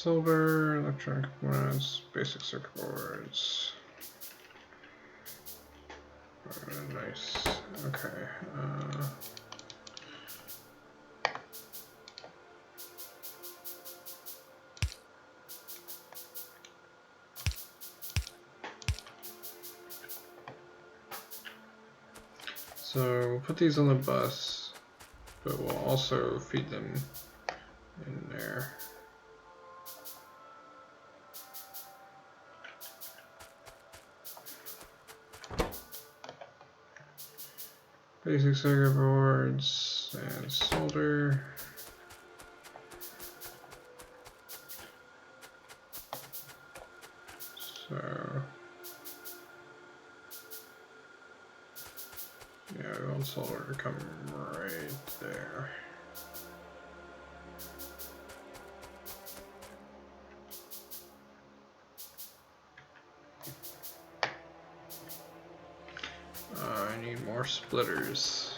Solder, electronic components, basic circuit boards. Nice. Okay. So we'll put these on the bus, but we'll also feed them in there. Basic circuit boards and solder. So yeah, we want solder to come right there. I need more splitters.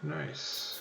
Nice.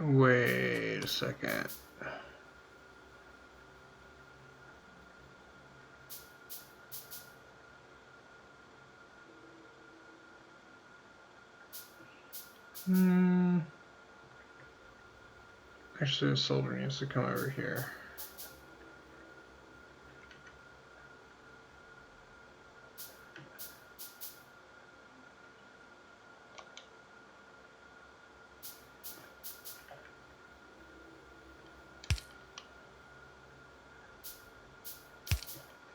Wait a second. Actually, the solder needs to come over here.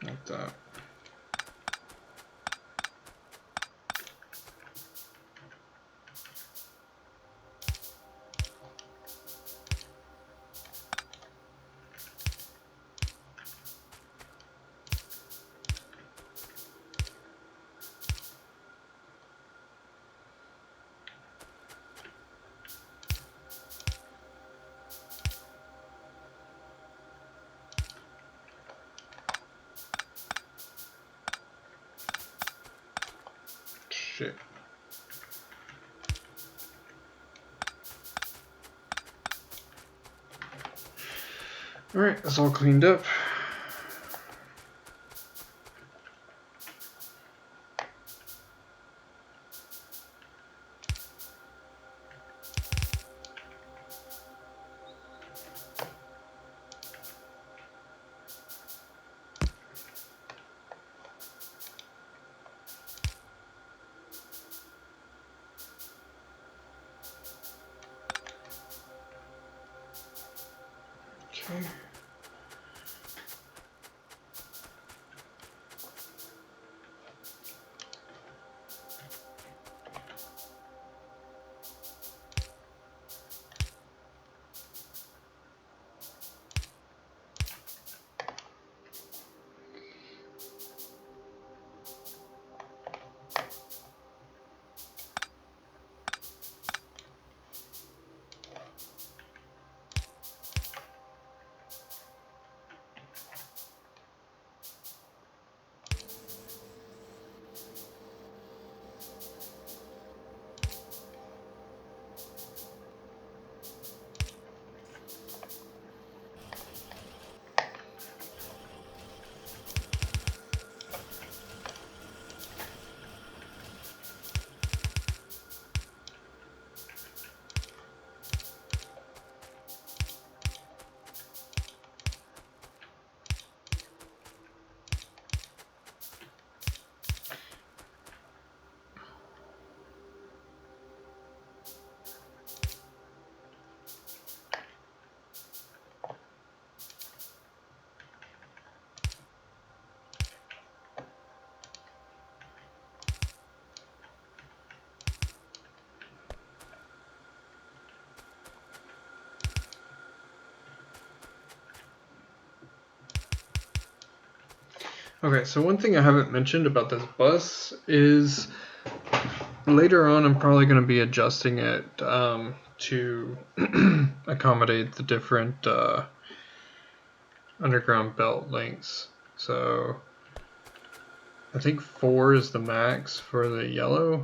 Like that. Alright, that's all cleaned up. Okay. Okay, so one thing I haven't mentioned about this bus is later on I'm probably going to be adjusting it to accommodate the different underground belt lengths. So I think 4 is the max for the yellow,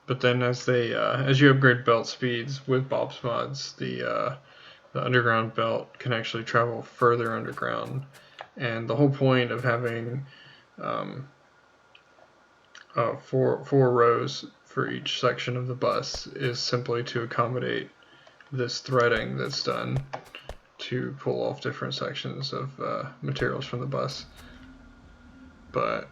but then as you upgrade belt speeds with Bob's mods, the underground belt can actually travel further underground. And the whole point of having 4 rows for each section of the bus is simply to accommodate this threading that's done to pull off different sections of materials from the bus. But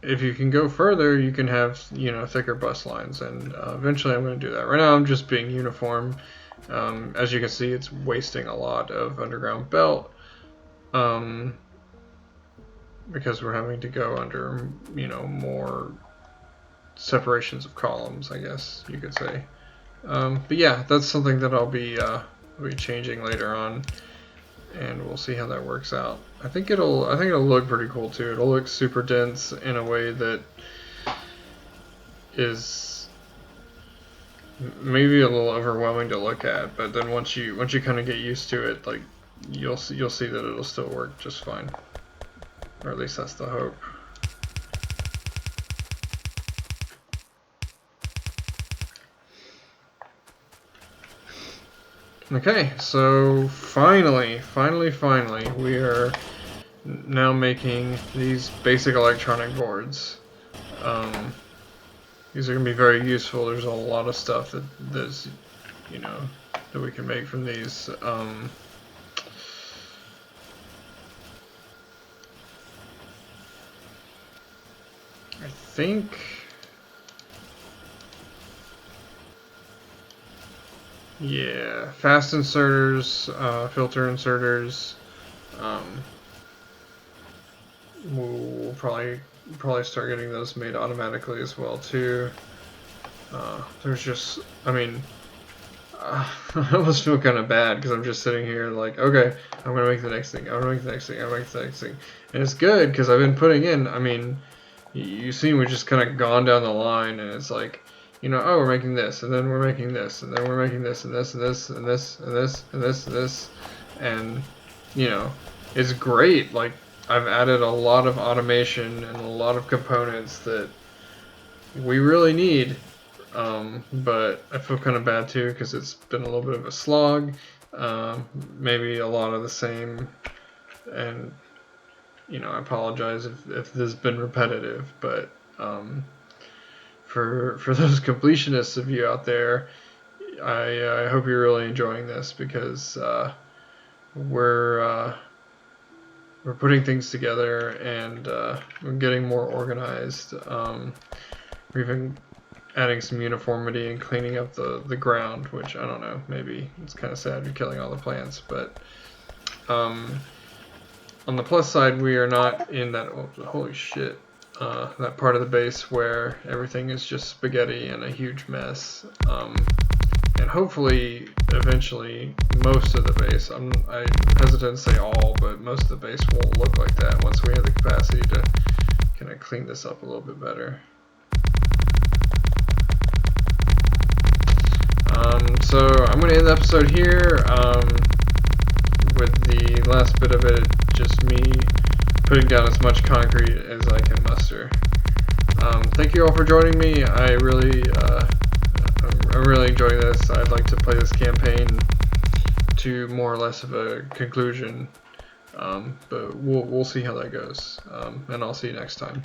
if you can go further, you can have thicker bus lines, and eventually I'm going to do that. Right now I'm just being uniform. As you can see, it's wasting a lot of underground belt. Because we're having to go under, more separations of columns, I guess you could say. But yeah, that's something that I'll be changing later on, and we'll see how that works out. I think it'll look pretty cool too. It'll look super dense in a way that is maybe a little overwhelming to look at, but then once you kind of get used to it, like you'll see that it'll still work just fine. Or at least that's the hope. Okay, so finally, we are now making these basic electronic boards. These are going to be very useful. There's a lot of stuff that we can make from these. I think, yeah, fast inserters, filter inserters. We'll probably start getting those made automatically as well too. There's just, I almost feel kind of bad because I'm just sitting here like, okay, I'm gonna make the next thing. I'm gonna make the next thing. I'm gonna make the next thing, and it's good because I've been putting in. You've seen we've just kind of gone down the line, and it's like, oh, we're making this, and then we're making this, and then we're making this, and this, and this, and this, and this, and this, and this, and it's great. Like, I've added a lot of automation and a lot of components that we really need, but I feel kind of bad too because it's been a little bit of a slog. Maybe a lot of the same and you know, I apologize if this has been repetitive, but for those completionists of you out there, I hope you're really enjoying this, because we're putting things together, and we're getting more organized. We're even adding some uniformity and cleaning up the ground, which, I don't know, maybe it's kind of sad you're killing all the plants, but on the plus side, we are not in that, oh, holy shit, that part of the base where everything is just spaghetti and a huge mess. And hopefully, eventually, most of the base, I'm hesitant to say all, but most of the base won't look like that once we have the capacity to kind of clean this up a little bit better. So I'm going to end the episode here, with the last bit of it just me putting down as much concrete as I can muster. Thank you all for joining me. I'm really enjoying this. I'd like to play this campaign to more or less of a conclusion, but we'll see how that goes, and I'll see you next time.